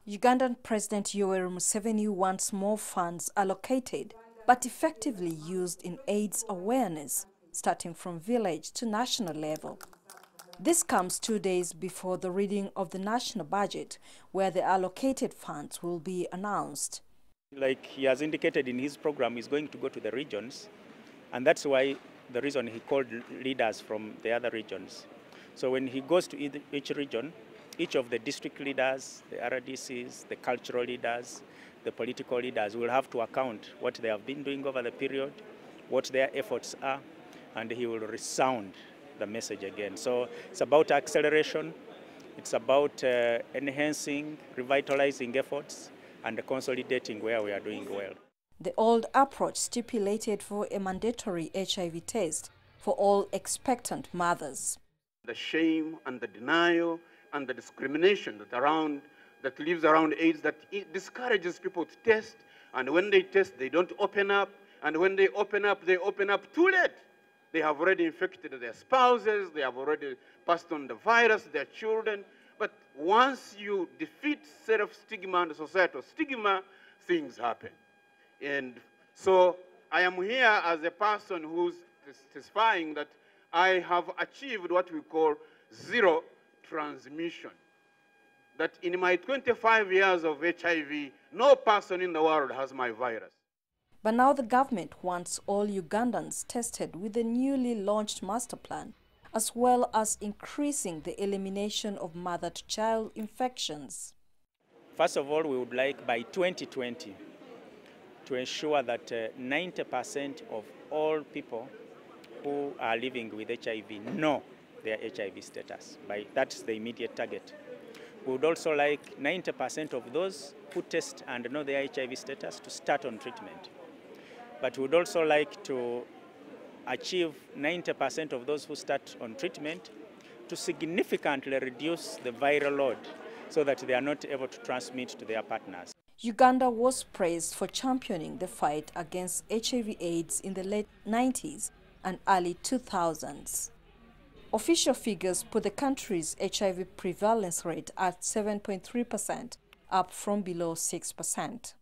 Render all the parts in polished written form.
Ugandan President Yoweri Museveni wants more funds allocated but effectively used in AIDS awareness, starting from village to national level. This comes 2 days before the reading of the national budget, where the allocated funds will be announced. Like he has indicated in his program, he's going to go to the regions, and that's why the reason he called leaders from the other regions. So when he goes to each region, each of the district leaders, the RDCs, the cultural leaders, the political leaders will have to account what they have been doing over the period, what their efforts are, and he will resound the message again. So it's about acceleration, it's about enhancing, revitalizing efforts, and consolidating where we are doing well. The old approach stipulated for a mandatory HIV test for all expectant mothers. The shame and the denial and the discrimination that lives around AIDS, that it discourages people to test, and when they test, they don't open up, and when they open up too late. They have already infected their spouses, they have already passed on the virus, their children. But once you defeat self-stigma and societal stigma, things happen. And so I am here as a person who's testifying that I have achieved what we call zero transmission. That in my 25 years of HIV, no person in the world has my virus. But now the government wants all Ugandans tested with the newly launched master plan, as well as increasing the elimination of mother-to-child infections. First of all, we would like by 2020 to ensure that 90% of all people who are living with HIV know their HIV status. That's the immediate target. We would also like 90% of those who test and know their HIV status to start on treatment. But we would also like to achieve 90% of those who start on treatment to significantly reduce the viral load so that they are not able to transmit to their partners. Uganda was praised for championing the fight against HIV/AIDS in the late 90s and early 2000s. Official figures put the country's HIV prevalence rate at 7.3%, up from below 6%.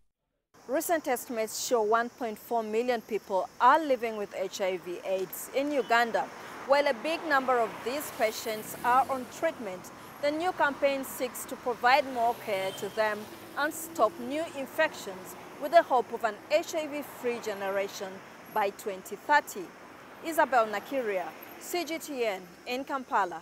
Recent estimates show 1.4 million people are living with HIV/AIDS in Uganda. While a big number of these patients are on treatment, the new campaign seeks to provide more care to them and stop new infections with the hope of an HIV-free generation by 2030. Isabel, Nakirya, CGTN in Kampala.